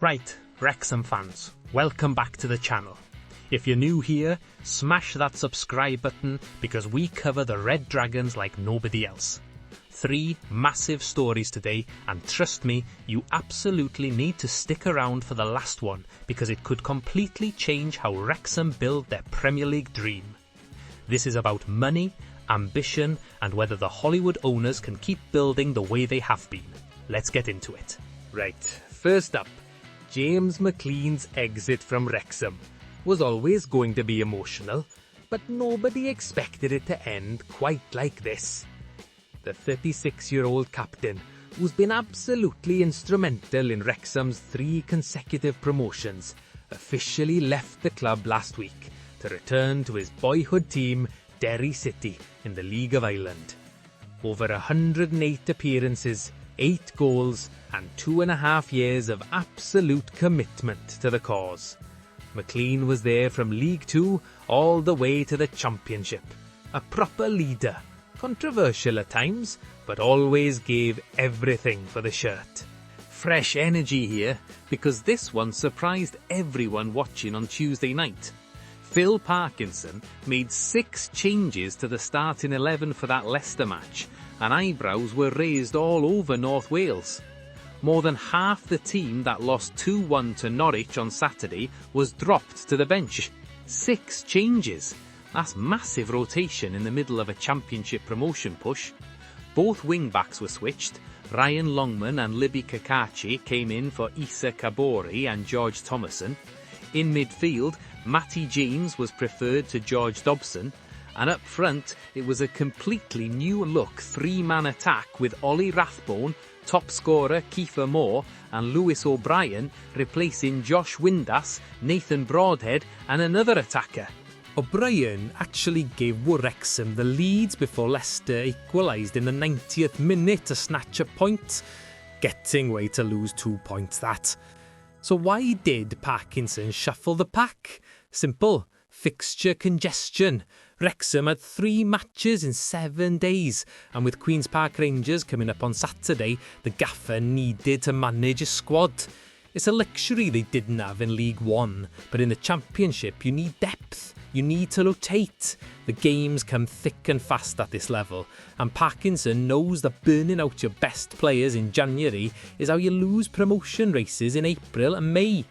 Right, Wrexham fans, welcome back to the channel. If you're new here, smash that subscribe button because we cover the Red Dragons like nobody else. 3 massive stories today, and trust me, you absolutely need to stick around for the last one because it could completely change how Wrexham build their Premier League dream. This is about money, ambition, and whether the Hollywood owners can keep building the way they have been. Let's get into it. Right, first up, James McLean's exit from Wrexham was always going to be emotional, but nobody expected it to end quite like this. The 36-year-old captain, who's been absolutely instrumental in Wrexham's 3 consecutive promotions, officially left the club last week to return to his boyhood team, Derry City, in the League of Ireland. Over 108 appearances, 8 goals and 2.5 years of absolute commitment to the cause. McLean was there from League 2 all the way to the Championship. A proper leader, controversial at times, but always gave everything for the shirt. Fresh energy here, because this one surprised everyone watching on Tuesday night. Phil Parkinson made 6 changes to the starting 11 for that Leicester match, and eyebrows were raised all over North Wales. More than half the team that lost 2-1 to Norwich on Saturday was dropped to the bench. 6 changes. That's massive rotation in the middle of a Championship promotion push. Both wing-backs were switched. Ryan Longman and Libby Kakachi came in for Issa Kabori and George Thomason. In midfield, Matty James was preferred to George Dobson. And up front, it was a completely new look 3-man attack with Ollie Rathbone, top scorer Kiefer Moore and Lewis O'Brien replacing Josh Windass, Nathan Broadhead and another attacker. O'Brien actually gave Wrexham the lead before Leicester equalised in the 90th minute to snatch a point. Getting way to lose 2 points that. So why did Parkinson shuffle the pack? Simple. Fixture congestion. Wrexham had 3 matches in 7 days, and with Queen's Park Rangers coming up on Saturday, the Gaffer needed to manage his squad. It's a luxury they didn't have in League 1, but in the Championship you need depth, you need to rotate. The games come thick and fast at this level, and Parkinson knows that burning out your best players in January is how you lose promotion races in April and May.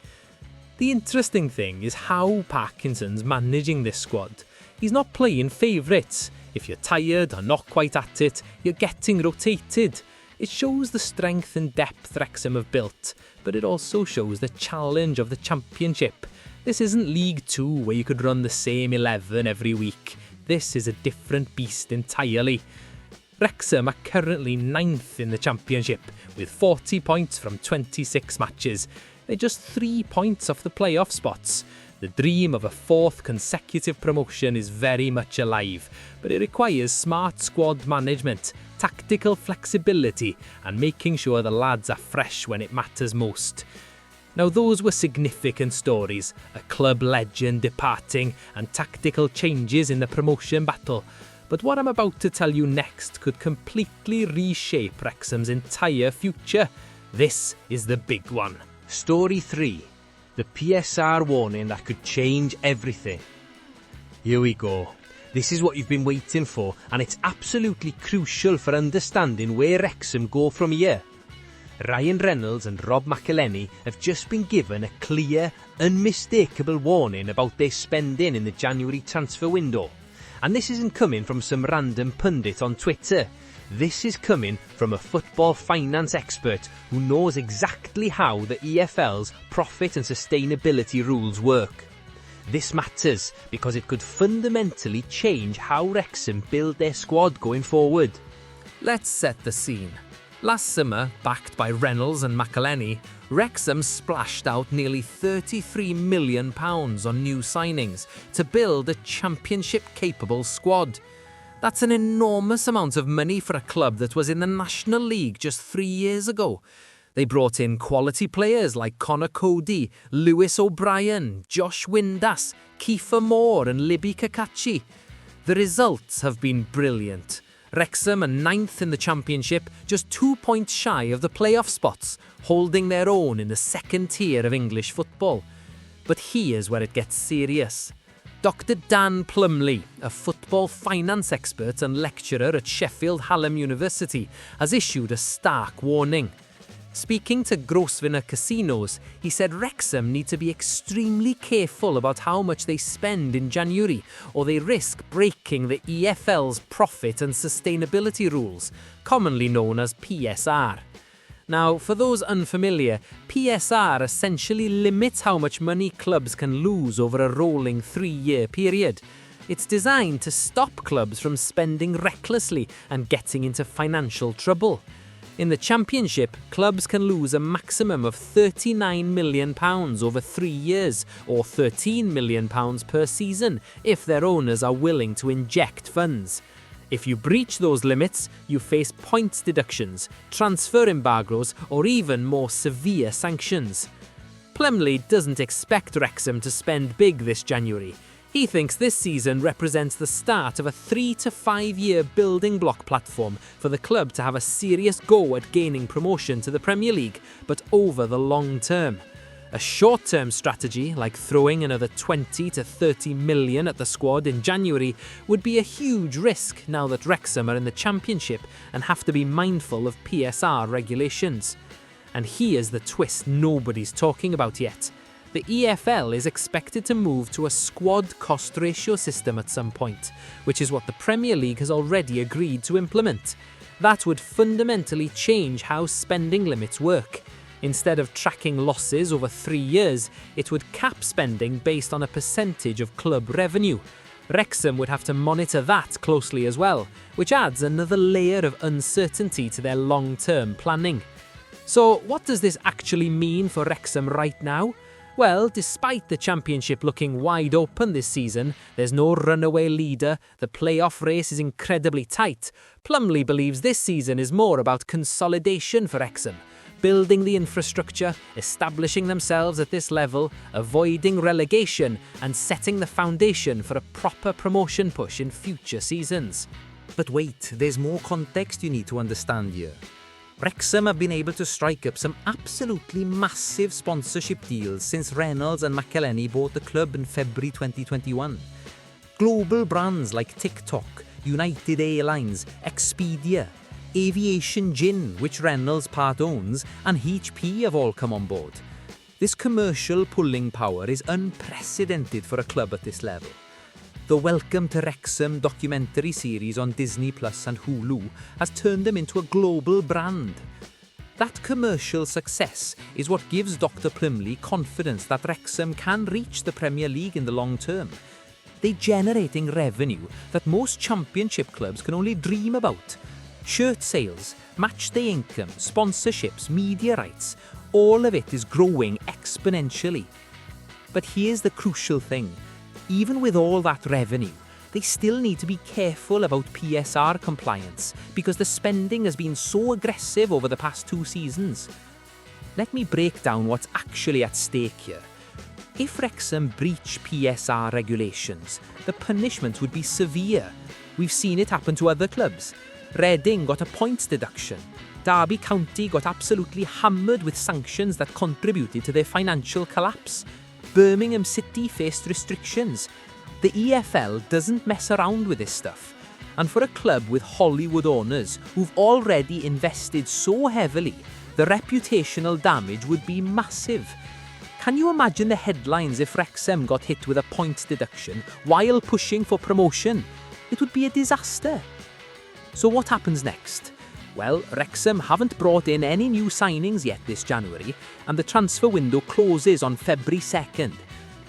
The interesting thing is how Parkinson's managing this squad. He's not playing favourites. If you're tired or not quite at it, you're getting rotated. It shows the strength and depth Wrexham have built, but it also shows the challenge of the Championship. This isn't League 2 where you could run the same 11 every week. This is a different beast entirely. Wrexham are currently 9th in the Championship, with 40 points from 26 matches. They're just 3 points off the playoff spots. The dream of a 4th consecutive promotion is very much alive, but it requires smart squad management, tactical flexibility, and making sure the lads are fresh when it matters most. Now those were significant stories, a club legend departing and tactical changes in the promotion battle. But what I'm about to tell you next could completely reshape Wrexham's entire future. This is the big one. Story 3. The PSR warning that could change everything. Here we go. This is what you've been waiting for, and it's absolutely crucial for understanding where Wrexham go from here. Ryan Reynolds and Rob McElhenney have just been given a clear, unmistakable warning about their spending in the January transfer window. And this isn't coming from some random pundit on Twitter. This is coming from a football finance expert who knows exactly how the EFL's profit and sustainability rules work. This matters because it could fundamentally change how Wrexham build their squad going forward. Let's set the scene. Last summer, backed by Reynolds and McElhenney, Wrexham splashed out nearly £33 million on new signings to build a Championship-capable squad. That's an enormous amount of money for a club that was in the National League just 3 years ago. They brought in quality players like Connor Cody, Lewis O'Brien, Josh Windass, Kiefer Moore and Libby Kakachi. The results have been brilliant. Wrexham are 9th in the Championship, just 2 points shy of the playoff spots, holding their own in the second tier of English football. But here's where it gets serious. Dr. Dan Plumley, a football finance expert and lecturer at Sheffield Hallam University, has issued a stark warning. Speaking to Grosvenor Casinos, he said Wrexham need to be extremely careful about how much they spend in January, or they risk breaking the EFL's profit and sustainability rules, commonly known as PSR. Now, for those unfamiliar, PSR essentially limits how much money clubs can lose over a rolling 3-year period. It's designed to stop clubs from spending recklessly and getting into financial trouble. In the Championship, clubs can lose a maximum of £39 million over 3 years, or £13 million per season, if their owners are willing to inject funds. If you breach those limits, you face points deductions, transfer embargoes, or even more severe sanctions. Plumley doesn't expect Wrexham to spend big this January. He thinks this season represents the start of a 3 to 5 year building block platform for the club to have a serious go at gaining promotion to the Premier League, but over the long term. A short-term strategy, like throwing another 20 to 30 million at the squad in January, would be a huge risk now that Wrexham are in the Championship and have to be mindful of PSR regulations. And here's the twist nobody's talking about yet. The EFL is expected to move to a squad cost ratio system at some point, which is what the Premier League has already agreed to implement. That would fundamentally change how spending limits work. Instead of tracking losses over 3 years, it would cap spending based on a percentage of club revenue. Wrexham would have to monitor that closely as well, which adds another layer of uncertainty to their long-term planning. So what does this actually mean for Wrexham right now? Well, despite the Championship looking wide open this season, there's no runaway leader, the playoff race is incredibly tight. Plumley believes this season is more about consolidation for Wrexham, building the infrastructure, establishing themselves at this level, avoiding relegation, and setting the foundation for a proper promotion push in future seasons. But wait, there's more context you need to understand here. Wrexham have been able to strike up some absolutely massive sponsorship deals since Reynolds and McElhenney bought the club in February 2021. Global brands like TikTok, United Airlines, Expedia, Aviation Gin, which Reynolds part owns, and HP have all come on board. This commercial pulling power is unprecedented for a club at this level. The Welcome to Wrexham documentary series on Disney Plus and Hulu has turned them into a global brand. That commercial success is what gives Dr. Plumley confidence that Wrexham can reach the Premier League in the long term. They're generating revenue that most Championship clubs can only dream about. Shirt sales, matchday income, sponsorships, media rights, all of it is growing exponentially. But here's the crucial thing. Even with all that revenue, they still need to be careful about PSR compliance because the spending has been so aggressive over the past 2 seasons. Let me break down what's actually at stake here. If Wrexham breach PSR regulations, the punishment would be severe. We've seen it happen to other clubs. Reading got a points deduction. Derby County got absolutely hammered with sanctions that contributed to their financial collapse. Birmingham City faced restrictions. The EFL doesn't mess around with this stuff. And for a club with Hollywood owners who've already invested so heavily, the reputational damage would be massive. Can you imagine the headlines if Wrexham got hit with a points deduction while pushing for promotion? It would be a disaster. So what happens next? Well, Wrexham haven't brought in any new signings yet this January, and the transfer window closes on February 2nd.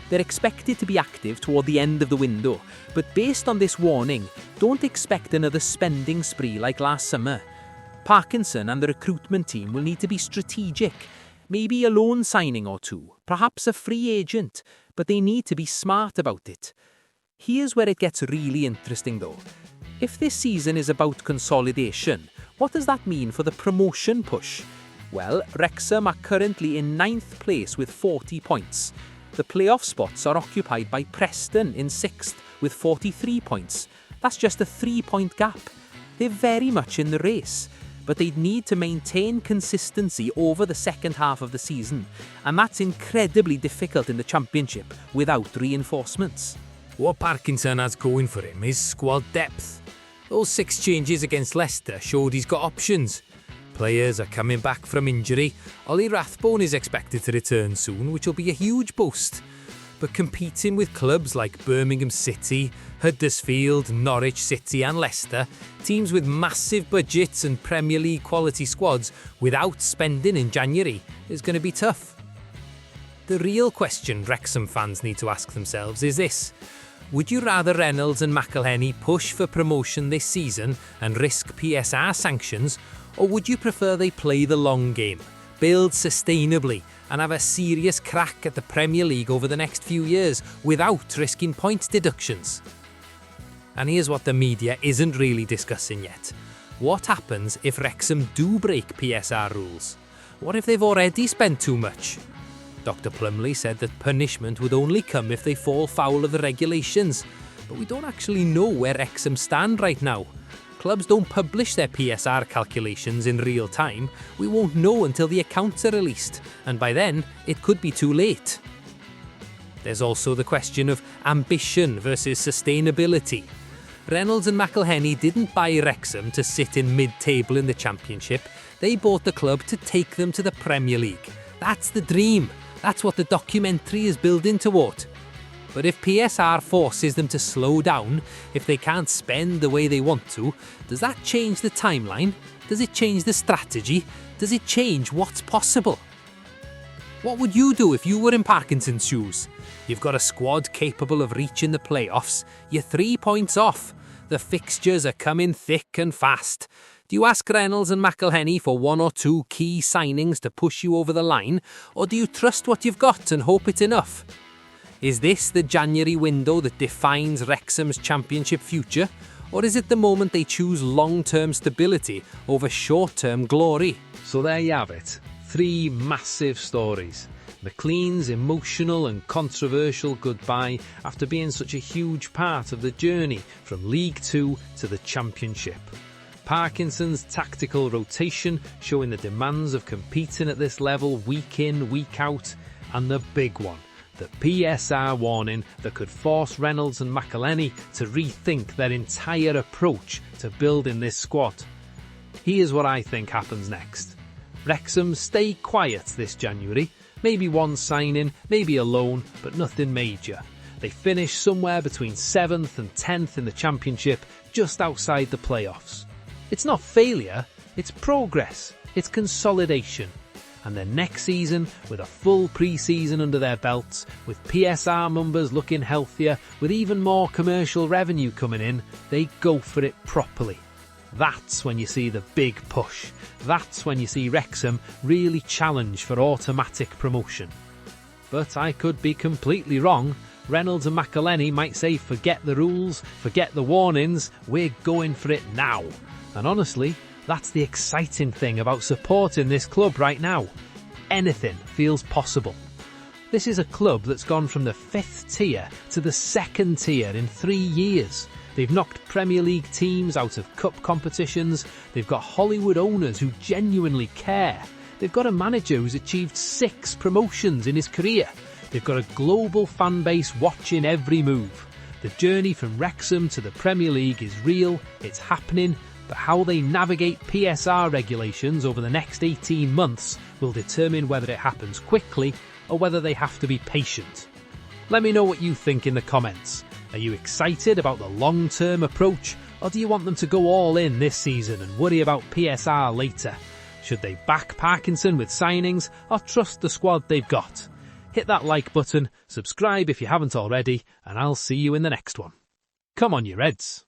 They're expected to be active toward the end of the window, but based on this warning, don't expect another spending spree like last summer. Parkinson and the recruitment team will need to be strategic. Maybe a loan signing or two, perhaps a free agent, but they need to be smart about it. Here's where it gets really interesting though. If this season is about consolidation, what does that mean for the promotion push? Well, Wrexham are currently in 9th place with 40 points. The playoff spots are occupied by Preston in 6th with 43 points. That's just a 3-point gap. they're very much in the race, but they'd need to maintain consistency over the second half of the season, and that's incredibly difficult in the Championship without reinforcements. What Parkinson has going for him is squad depth. Those 6 changes against Leicester showed he's got options. Players are coming back from injury. Ollie Rathbone is expected to return soon, which will be a huge boost. But competing with clubs like Birmingham City, Huddersfield, Norwich City and Leicester, teams with massive budgets and Premier League quality squads without spending in January, is going to be tough. The real question Wrexham fans need to ask themselves is this: would you rather Reynolds and McElhenney push for promotion this season and risk PSR sanctions, or would you prefer they play the long game, build sustainably and have a serious crack at the Premier League over the next few years without risking points deductions? And here's what the media isn't really discussing yet. What happens if Wrexham do break PSR rules? What if they've already spent too much? Dr. Plumley said that punishment would only come if they fall foul of the regulations, but we don't actually know where Wrexham stand right now. Clubs don't publish their PSR calculations in real time. We won't know until the accounts are released, and by then it could be too late. There's also the question of ambition versus sustainability. Reynolds and McElhenney didn't buy Wrexham to sit in mid-table in the Championship. They bought the club to take them to the Premier League. That's the dream. That's what the documentary is building toward. But if PSR forces them to slow down, if they can't spend the way they want to, does that change the timeline? Does it change the strategy? Does it change what's possible? What would you do if you were in Parkinson's shoes? You've got a squad capable of reaching the playoffs. You're 3 points off. The fixtures are coming thick and fast. Do you ask Reynolds and McElhenney for 1 or 2 key signings to push you over the line, or do you trust what you've got and hope it's enough? Is this the January window that defines Wrexham's Championship future, or is it the moment they choose long-term stability over short-term glory? So there you have it, 3 massive stories. McLean's emotional and controversial goodbye after being such a huge part of the journey from League 2 to the Championship. Parkinson's tactical rotation showing the demands of competing at this level week in, week out, and the big one, the PSR warning that could force Reynolds and McElhenney to rethink their entire approach to building this squad. Here's what I think happens next. Wrexham stay quiet this January, maybe 1 signing, maybe a loan, but nothing major. They finish somewhere between 7th and 10th in the Championship, just outside the playoffs. It's not failure, it's progress, it's consolidation. And then next season, with a full pre-season under their belts, with PSR numbers looking healthier, with even more commercial revenue coming in, they go for it properly. That's when you see the big push. That's when you see Wrexham really challenge for automatic promotion. But I could be completely wrong. Reynolds and McElhenney might say forget the rules, forget the warnings, we're going for it now. And honestly, that's the exciting thing about supporting this club right now. Anything feels possible. This is a club that's gone from the 5th tier to the 2nd tier in 3 years. They've knocked Premier League teams out of cup competitions. They've got Hollywood owners who genuinely care. They've got a manager who's achieved 6 promotions in his career. They've got a global fan base watching every move. The journey from Wrexham to the Premier League is real, it's happening, but how they navigate PSR regulations over the next 18 months will determine whether it happens quickly or whether they have to be patient. Let me know what you think in the comments. Are you excited about the long-term approach, or do you want them to go all in this season and worry about PSR later? Should they back Parkinson with signings or trust the squad they've got? Hit that like button, subscribe if you haven't already, and I'll see you in the next one. Come on, you Reds!